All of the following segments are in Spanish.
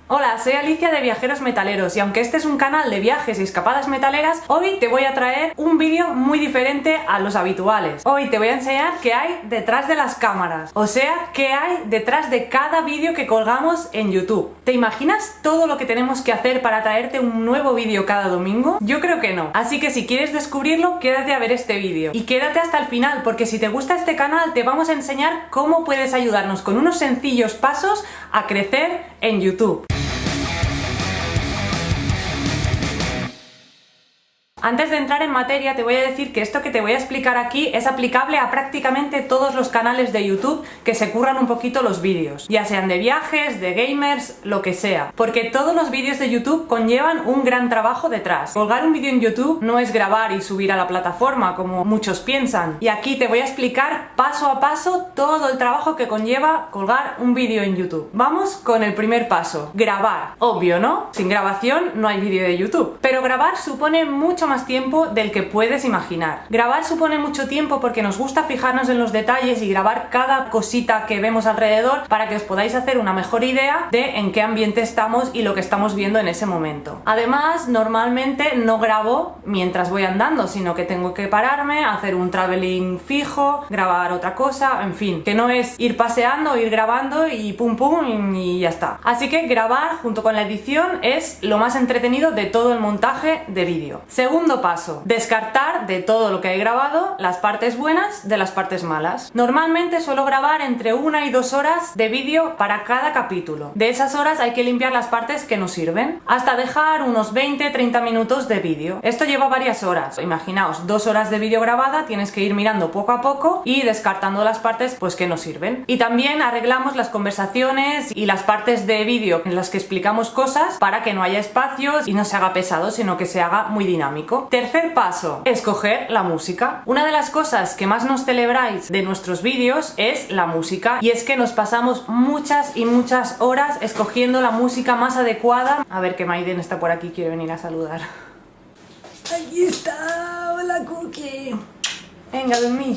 Hola, soy Alicia de Viajeros Metaleros y aunque este es un canal de viajes y escapadas metaleras, hoy te voy a traer un vídeo muy diferente a los habituales. Hoy te voy a enseñar qué hay detrás de las cámaras, o sea, qué hay detrás de cada vídeo que colgamos en YouTube. ¿Te imaginas todo lo que tenemos que hacer para traerte un nuevo vídeo cada domingo? Yo creo que no. Así que si quieres descubrirlo, quédate a ver este vídeo. Y quédate hasta el final, porque si te gusta este canal, te vamos a enseñar cómo puedes ayudarnos con unos sencillos pasos a crecer en YouTube. Antes de entrar en materia te voy a decir que esto que te voy a explicar aquí es aplicable a prácticamente todos los canales de YouTube que se curran un poquito los vídeos, ya sean de viajes, de gamers, lo que sea, porque todos los vídeos de YouTube conllevan un gran trabajo detrás. Colgar un vídeo en YouTube no es grabar y subir a la plataforma como muchos piensan, y aquí te voy a explicar paso a paso todo el trabajo que conlleva colgar un vídeo en YouTube. Vamos con el primer paso, grabar. Obvio, ¿no? Sin grabación no hay vídeo de YouTube, pero grabar supone mucho más tiempo del que puedes imaginar. Grabar supone mucho tiempo porque nos gusta fijarnos en los detalles y grabar cada cosita que vemos alrededor para que os podáis hacer una mejor idea de en qué ambiente estamos y lo que estamos viendo en ese momento. Además, normalmente no grabo mientras voy andando, sino que tengo que pararme, hacer un traveling fijo, grabar otra cosa, en fin, que no es ir paseando, ir grabando y pum pum y ya está. Así que grabar junto con la edición es lo más entretenido de todo el montaje de vídeo. Segundo paso, descartar de todo lo que he grabado las partes buenas de las partes malas. Normalmente suelo grabar entre 1 y 2 horas de vídeo para cada capítulo. De esas horas hay que limpiar las partes que no sirven, hasta dejar unos 20-30 minutos de vídeo. Esto lleva varias horas. Imaginaos, 2 horas de vídeo grabada, tienes que ir mirando poco a poco y descartando las partes pues que no sirven. Y también arreglamos las conversaciones y las partes de vídeo en las que explicamos cosas para que no haya espacios y no se haga pesado, sino que se haga muy dinámico. Tercer paso, escoger la música. Una de las cosas que más nos celebráis de nuestros vídeos es la música, y es que nos pasamos muchas y muchas horas escogiendo la música más adecuada. A ver que Maiden está por aquí, quiere venir a saludar. Aquí está, hola Cookie. Venga, dormir.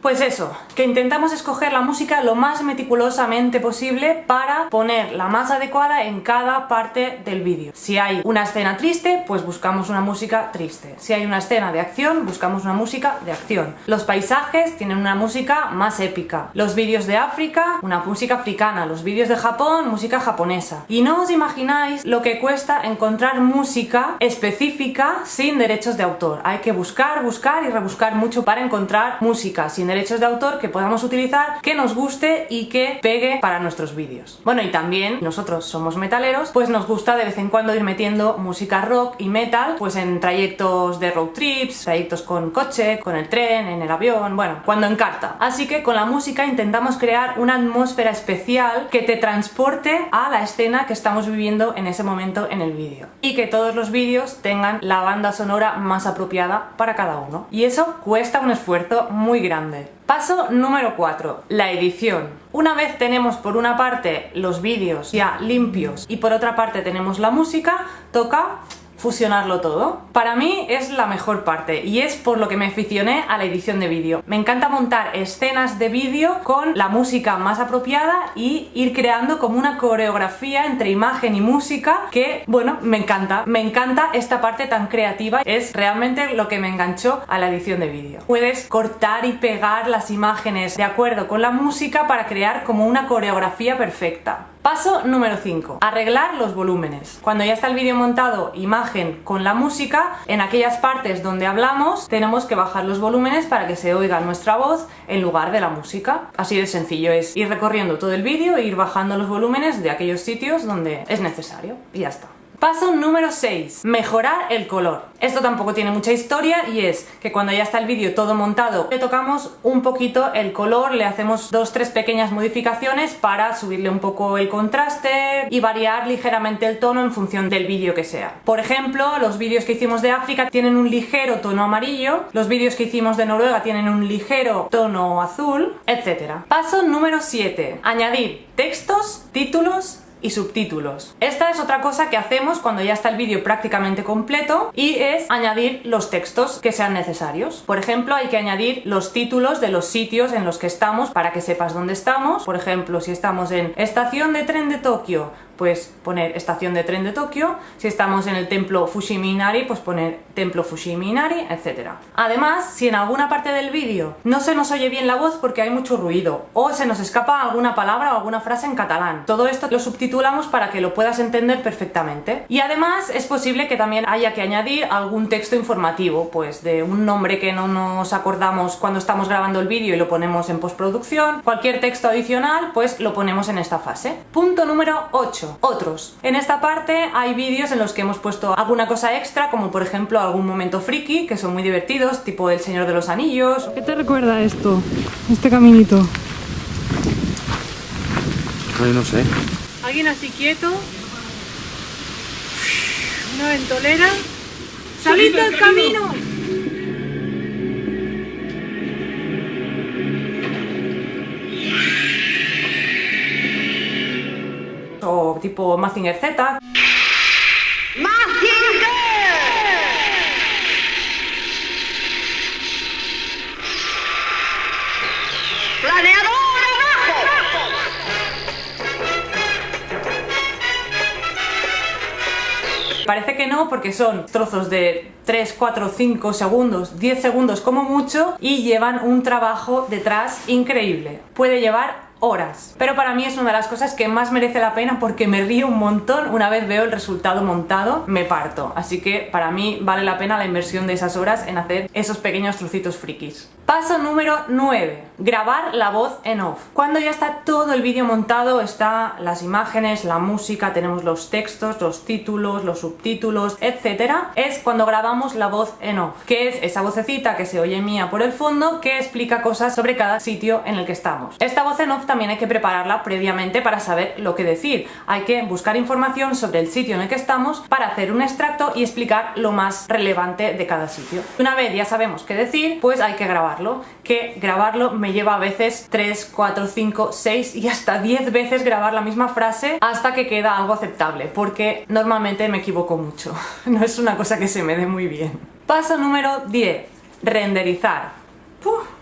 Pues eso, que intentamos escoger la música lo más meticulosamente posible para poner la más adecuada en cada parte del vídeo. Si hay una escena triste, pues buscamos una música triste. Si hay una escena de acción, buscamos una música de acción. Los paisajes tienen una música más épica. Los vídeos de África, una música africana. Los vídeos de Japón, música japonesa. Y no os imagináis lo que cuesta encontrar música específica sin derechos de autor. Hay que buscar y rebuscar mucho para encontrar música sin derechos de autor que podamos utilizar, que nos guste y que pegue para nuestros vídeos. Bueno, y también nosotros somos metaleros, pues nos gusta de vez en cuando ir metiendo música rock y metal pues en trayectos de road trips, trayectos con coche, con el tren, en el avión, bueno, cuando encarta. Así que con la música intentamos crear una atmósfera especial que te transporte a la escena que estamos viviendo en ese momento en el vídeo, y que todos los vídeos tengan la banda sonora más apropiada para cada uno, y eso cuesta un esfuerzo muy grande. Paso número 4, la edición. Una vez tenemos por una parte los vídeos ya limpios y por otra parte tenemos la música, toca fusionarlo todo. Para mí es la mejor parte y es por lo que me aficioné a la edición de vídeo. Me encanta montar escenas de vídeo con la música más apropiada y ir creando como una coreografía entre imagen y música que, bueno, me encanta. Me encanta esta parte tan creativa, es realmente lo que me enganchó a la edición de vídeo. Puedes cortar y pegar las imágenes de acuerdo con la música para crear como una coreografía perfecta. Paso número 5, arreglar los volúmenes. Cuando ya está el vídeo montado, imagen con la música, en aquellas partes donde hablamos tenemos que bajar los volúmenes para que se oiga nuestra voz en lugar de la música. Así de sencillo, es ir recorriendo todo el vídeo e ir bajando los volúmenes de aquellos sitios donde es necesario y ya está. Paso número 6, mejorar el color. Esto tampoco tiene mucha historia y es que cuando ya está el vídeo todo montado, le tocamos un poquito el color, le hacemos 2-3 pequeñas modificaciones para subirle un poco el contraste y variar ligeramente el tono en función del vídeo que sea. Por ejemplo, los vídeos que hicimos de África tienen un ligero tono amarillo, los vídeos que hicimos de Noruega tienen un ligero tono azul, etc. Paso número 7, añadir textos, títulos y subtítulos. Esta es otra cosa que hacemos cuando ya está el vídeo prácticamente completo, y es añadir los textos que sean necesarios. Por ejemplo, hay que añadir los títulos de los sitios en los que estamos para que sepas dónde estamos. Por ejemplo, si estamos en Estación de Tren de Tokio, pues poner estación de tren de Tokio. Si estamos en el templo Fushimi Inari, pues poner templo Fushimi Inari, etc. Además, si en alguna parte del vídeo no se nos oye bien la voz porque hay mucho ruido o se nos escapa alguna palabra o alguna frase en catalán, todo esto lo subtitulamos para que lo puedas entender perfectamente. Y además es posible que también haya que añadir algún texto informativo, pues de un nombre que no nos acordamos cuando estamos grabando el vídeo y lo ponemos en postproducción. Cualquier texto adicional, pues lo ponemos en esta fase. Punto número 8. Otros. En esta parte hay vídeos en los que hemos puesto alguna cosa extra, como por ejemplo algún momento friki, que son muy divertidos, tipo El Señor de los Anillos. ¿Qué te recuerda esto? Este caminito. Ay, no sé. Alguien así quieto. Una ventolera. ¡Salid del camino! O tipo Mazinger Z. Parece que no, porque son trozos de 3, 4, 5 segundos, 10 segundos como mucho, y llevan un trabajo detrás increíble. Puede llevar horas. Pero para mí es una de las cosas que más merece la pena porque me río un montón una vez veo el resultado montado, me parto. Así que para mí vale la pena la inversión de esas horas en hacer esos pequeños trocitos frikis. Paso número 9. Grabar la voz en off. Cuando ya está todo el vídeo montado, está las imágenes, la música, tenemos los textos, los títulos, los subtítulos, etcétera, es cuando grabamos la voz en off, que es esa vocecita que se oye mía por el fondo que explica cosas sobre cada sitio en el que estamos. Esta voz en off también hay que prepararla previamente para saber lo que decir. Hay que buscar información sobre el sitio en el que estamos para hacer un extracto y explicar lo más relevante de cada sitio. Una vez ya sabemos qué decir, pues hay que grabarlo. Que grabarlo me lleva a veces 3, 4, 5, 6 y hasta 10 veces grabar la misma frase hasta que queda algo aceptable, porque normalmente me equivoco mucho. No es una cosa que se me dé muy bien. Paso número 10. Renderizar.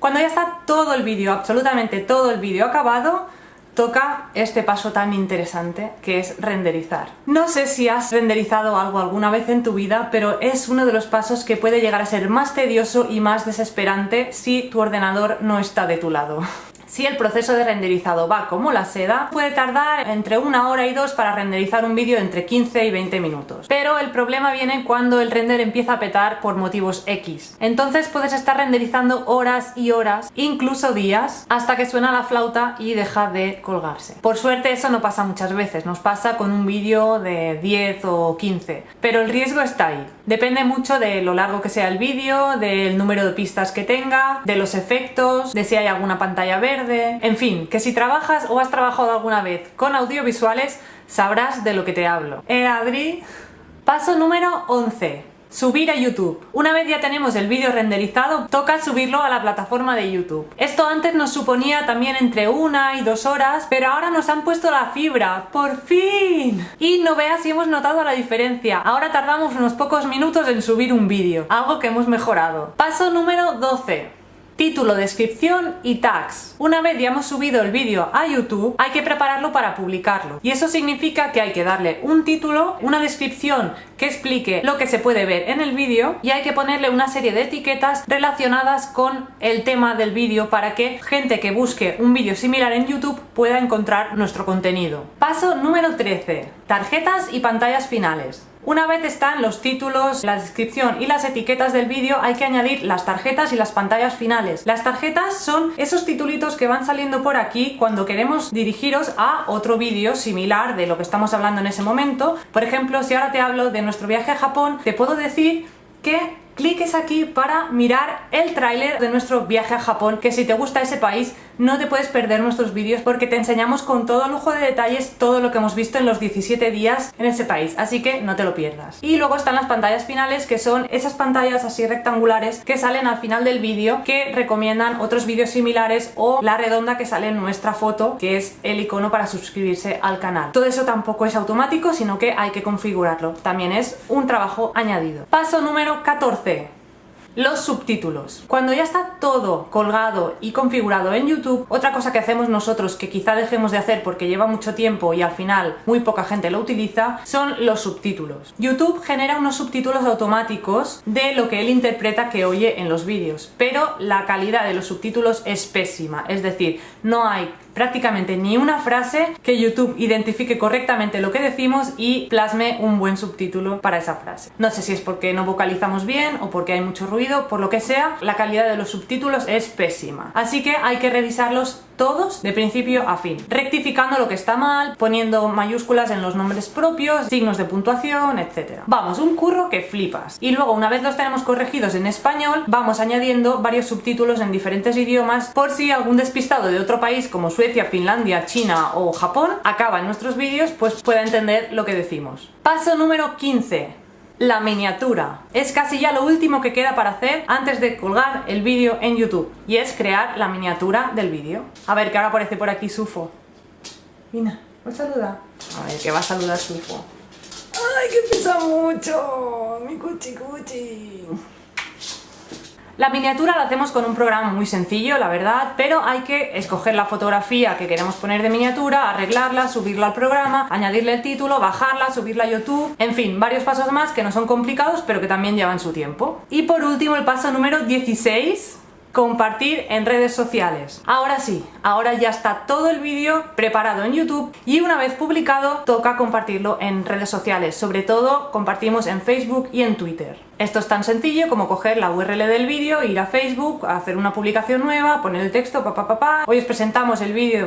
Cuando ya está todo el vídeo, absolutamente todo el vídeo acabado, toca este paso tan interesante que es renderizar. No sé si has renderizado algo alguna vez en tu vida, pero es uno de los pasos que puede llegar a ser más tedioso y más desesperante si tu ordenador no está de tu lado. Si el proceso de renderizado va como la seda, puede tardar entre 1 hora y 2 para renderizar un vídeo entre 15 y 20 minutos. Pero el problema viene cuando el render empieza a petar por motivos X. Entonces puedes estar renderizando horas y horas, incluso días, hasta que suena la flauta y deja de colgarse. Por suerte eso no pasa muchas veces, nos pasa con un vídeo de 10 o 15, pero el riesgo está ahí. Depende mucho de lo largo que sea el vídeo, del número de pistas que tenga, de los efectos, de si hay alguna pantalla verde. En fin, que si trabajas o has trabajado alguna vez con audiovisuales, sabrás de lo que te hablo. Adri? Paso número 11. Subir a YouTube. Una vez ya tenemos el vídeo renderizado, toca subirlo a la plataforma de YouTube. Esto antes nos suponía también entre 1 y 2 horas, pero ahora nos han puesto la fibra. ¡Por fin! Y no veas si hemos notado la diferencia. Ahora tardamos unos pocos minutos en subir un vídeo, algo que hemos mejorado. Paso número 12. Título, descripción y tags. Una vez ya hemos subido el vídeo a YouTube, hay que prepararlo para publicarlo. Y eso significa que hay que darle un título, una descripción que explique lo que se puede ver en el vídeo y hay que ponerle una serie de etiquetas relacionadas con el tema del vídeo para que gente que busque un vídeo similar en YouTube pueda encontrar nuestro contenido. Paso número 13. Tarjetas y pantallas finales. Una vez están los títulos, la descripción y las etiquetas del vídeo, hay que añadir las tarjetas y las pantallas finales. Las tarjetas son esos titulitos que van saliendo por aquí cuando queremos dirigiros a otro vídeo similar de lo que estamos hablando en ese momento. Por ejemplo, si ahora te hablo de nuestro viaje a Japón, te puedo decir que cliques aquí para mirar el tráiler de nuestro viaje a Japón, que si te gusta ese país no te puedes perder nuestros vídeos porque te enseñamos con todo lujo de detalles todo lo que hemos visto en los 17 días en ese país, así que no te lo pierdas. Y luego están las pantallas finales, que son esas pantallas así rectangulares que salen al final del vídeo, que recomiendan otros vídeos similares, o la redonda que sale en nuestra foto, que es el icono para suscribirse al canal. Todo eso tampoco es automático, sino que hay que configurarlo, también es un trabajo añadido. Paso número 14. los subtítulos. Cuando ya está todo colgado y configurado en YouTube, otra cosa que hacemos nosotros, que quizá dejemos de hacer porque lleva mucho tiempo y al final muy poca gente lo utiliza, son los subtítulos. YouTube genera unos subtítulos automáticos de lo que él interpreta que oye en los vídeos, pero la calidad de los subtítulos es pésima, es decir, no hay prácticamente ni una frase que YouTube identifique correctamente lo que decimos y plasme un buen subtítulo para esa frase. No sé si es porque no vocalizamos bien o porque hay mucho ruido, por lo que sea, la calidad de los subtítulos es pésima. Así que hay que revisarlos todos de principio a fin, rectificando lo que está mal, poniendo mayúsculas en los nombres propios, signos de puntuación, etc. Vamos, un curro que flipas. Y luego, una vez los tenemos corregidos en español, vamos añadiendo varios subtítulos en diferentes idiomas por si algún despistado de otro país como Suecia, Finlandia, China o Japón acaba en nuestros vídeos, pues pueda entender lo que decimos. Paso número 15. La miniatura. Es casi ya lo último que queda para hacer antes de colgar el vídeo en YouTube, y es crear la miniatura del vídeo. A ver, que ahora aparece por aquí Sufo. Mira, ¿me saluda? A ver, que va a saludar Sufo. ¡Ay, que pesa mucho! ¡Mi cuchi cuchi! La miniatura la hacemos con un programa muy sencillo, la verdad, pero hay que escoger la fotografía que queremos poner de miniatura, arreglarla, subirla al programa, añadirle el título, bajarla, subirla a YouTube, en fin, varios pasos más que no son complicados, pero que también llevan su tiempo. Y por último, el paso número 16... compartir en redes sociales. Ahora sí, ahora ya está todo el vídeo preparado en YouTube y una vez publicado toca compartirlo en redes sociales, sobre todo compartimos en Facebook y en Twitter. Esto es tan sencillo como coger la URL del vídeo, ir a Facebook, hacer una publicación nueva, poner el texto, hoy os presentamos el vídeo,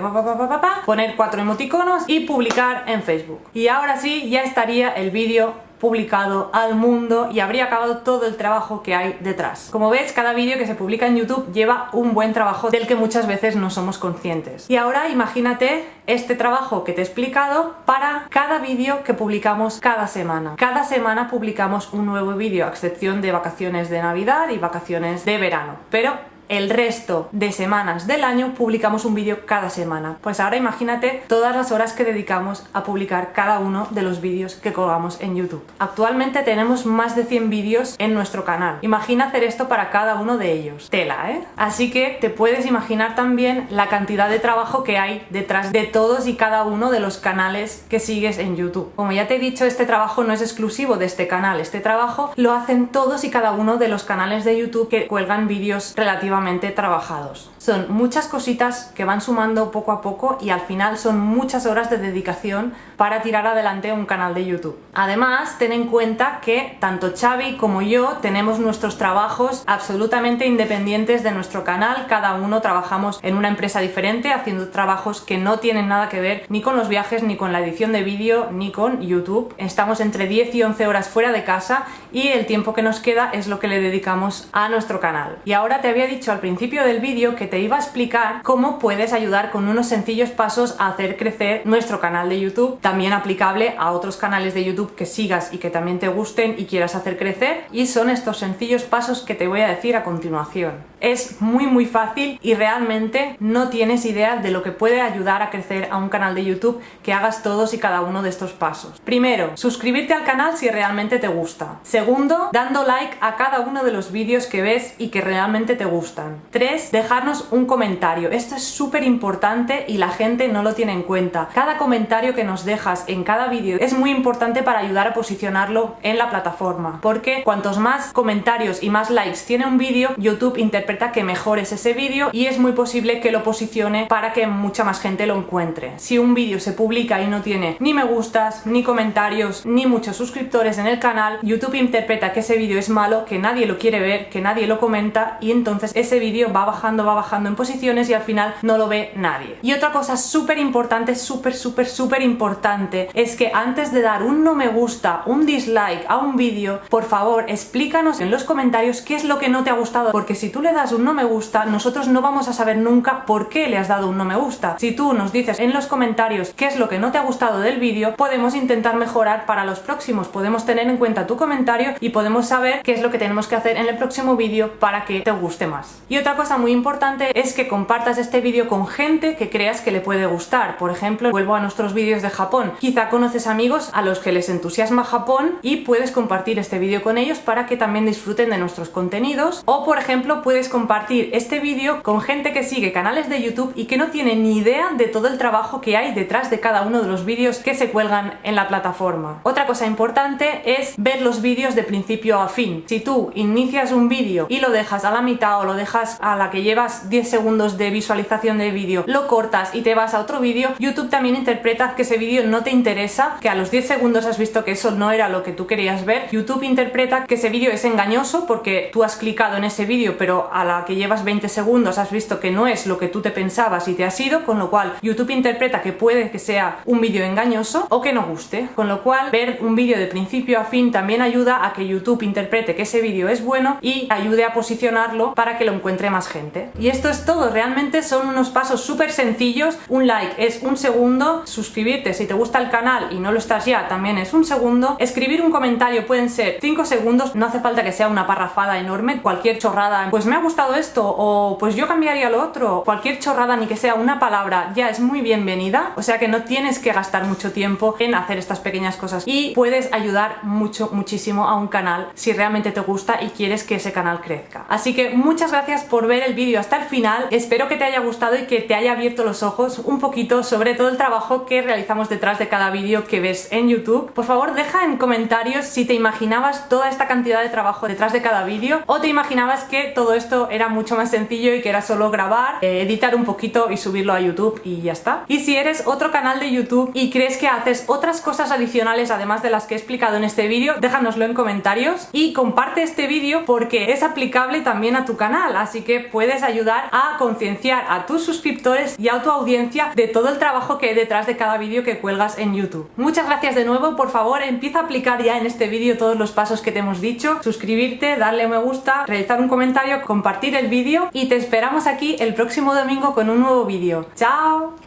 poner 4 emoticonos y publicar en Facebook. Y ahora sí, ya estaría el vídeo publicado al mundo y habría acabado todo el trabajo que hay detrás. Como ves, cada vídeo que se publica en YouTube lleva un buen trabajo del que muchas veces no somos conscientes. Y ahora imagínate este trabajo que te he explicado para cada vídeo que publicamos cada semana. Cada semana publicamos un nuevo vídeo, a excepción de vacaciones de Navidad y vacaciones de verano. Pero el resto de semanas del año publicamos un vídeo cada semana. Pues ahora imagínate todas las horas que dedicamos a publicar cada uno de los vídeos que colgamos en YouTube. Actualmente tenemos más de 100 vídeos en nuestro canal. Imagina hacer esto para cada uno de ellos. Tela, ¿eh? Así que te puedes imaginar también la cantidad de trabajo que hay detrás de todos y cada uno de los canales que sigues en YouTube. Como ya te he dicho, este trabajo no es exclusivo de este canal. Este trabajo lo hacen todos y cada uno de los canales de YouTube que cuelgan vídeos relativamente trabajados. Son muchas cositas que van sumando poco a poco y al final son muchas horas de dedicación para tirar adelante un canal de YouTube. Además, ten en cuenta que tanto Xavi como yo tenemos nuestros trabajos absolutamente independientes de nuestro canal. Cada uno trabajamos en una empresa diferente haciendo trabajos que no tienen nada que ver ni con los viajes, ni con la edición de vídeo, ni con YouTube. Estamos entre 10 y 11 horas fuera de casa y el tiempo que nos queda es lo que le dedicamos a nuestro canal. Y ahora te había dicho al principio del vídeo que te iba a explicar cómo puedes ayudar con unos sencillos pasos a hacer crecer nuestro canal de YouTube, también aplicable a otros canales de YouTube que sigas y que también te gusten y quieras hacer crecer, y son estos sencillos pasos que te voy a decir a continuación. Es muy fácil y realmente no tienes idea de lo que puede ayudar a crecer a un canal de YouTube que hagas todos y cada uno de estos pasos. Primero, suscribirte al canal si realmente te gusta. Segundo, dando like a cada uno de los vídeos que ves y que realmente te gustan. 3. Dejarnos un comentario. Esto es súper importante y la gente no lo tiene en cuenta. Cada comentario que nos dejas en cada vídeo es muy importante para ayudar a posicionarlo en la plataforma, porque cuantos más comentarios y más likes tiene un vídeo, YouTube interpreta que mejor es ese vídeo y es muy posible que lo posicione para que mucha más gente lo encuentre. Si un vídeo se publica y no tiene ni me gustas, ni comentarios, ni muchos suscriptores en el canal, YouTube interpreta que ese vídeo es malo, que nadie lo quiere ver, que nadie lo comenta, y entonces ese vídeo va bajando en posiciones y al final no lo ve nadie. Y otra cosa súper importante, súper importante, es que antes de dar un no me gusta, un dislike a un vídeo, por favor explícanos en los comentarios qué es lo que no te ha gustado, porque si tú le das das un no me gusta, nosotros no vamos a saber nunca por qué le has dado un no me gusta. Si tú nos dices en los comentarios qué es lo que no te ha gustado del vídeo, podemos intentar mejorar para los próximos, podemos tener en cuenta tu comentario y podemos saber qué es lo que tenemos que hacer en el próximo vídeo para que te guste más. Y otra cosa muy importante es que compartas este vídeo con gente que creas que le puede gustar. Por ejemplo, vuelvo a nuestros vídeos de Japón. Quizá conoces amigos a los que les entusiasma Japón y puedes compartir este vídeo con ellos para que también disfruten de nuestros contenidos. O por ejemplo, puedes compartir este vídeo con gente que sigue canales de YouTube y que no tiene ni idea de todo el trabajo que hay detrás de cada uno de los vídeos que se cuelgan en la plataforma. Otra cosa importante es ver los vídeos de principio a fin. Si tú inicias un vídeo y lo dejas a la mitad o lo dejas a la que llevas 10 segundos de visualización del vídeo, lo cortas y te vas a otro vídeo, YouTube también interpreta que ese vídeo no te interesa, que a los 10 segundos has visto que eso no era lo que tú querías ver. YouTube interpreta que ese vídeo es engañoso porque tú has clicado en ese vídeo, pero a la que llevas 20 segundos has visto que no es lo que tú te pensabas y te has ido, con lo cual YouTube interpreta que puede que sea un vídeo engañoso o que no guste. Con lo cual, ver un vídeo de principio a fin también ayuda a que YouTube interprete que ese vídeo es bueno y ayude a posicionarlo para que lo encuentre más gente. Y esto es todo, realmente son unos pasos súper sencillos. Un like es un segundo, suscribirte si te gusta el canal y no lo estás ya también es un segundo, escribir un comentario pueden ser 5 segundos, no hace falta que sea una parrafada enorme, cualquier chorrada, pues me ha gustado esto o pues yo cambiaría lo otro, cualquier chorrada ni que sea una palabra ya es muy bienvenida, o sea que no tienes que gastar mucho tiempo en hacer estas pequeñas cosas y puedes ayudar muchísimo a un canal si realmente te gusta y quieres que ese canal crezca. Así que muchas gracias por ver el vídeo hasta el final, espero que te haya gustado y que te haya abierto los ojos un poquito sobre todo el trabajo que realizamos detrás de cada vídeo que ves en YouTube. Por favor, deja en comentarios si te imaginabas toda esta cantidad de trabajo detrás de cada vídeo o te imaginabas que todo esto era mucho más sencillo y que era solo grabar, editar un poquito y subirlo a YouTube y ya está. Y si eres otro canal de YouTube y crees que haces otras cosas adicionales además de las que he explicado en este vídeo, déjanoslo en comentarios y comparte este vídeo porque es aplicable también a tu canal, así que puedes ayudar a concienciar a tus suscriptores y a tu audiencia de todo el trabajo que hay detrás de cada vídeo que cuelgas en YouTube. Muchas gracias de nuevo, por favor empieza a aplicar ya en este vídeo todos los pasos que te hemos dicho, suscribirte, darle a me gusta, realizar un comentario, compartir el vídeo y te esperamos aquí el próximo domingo con un nuevo vídeo. ¡Chao!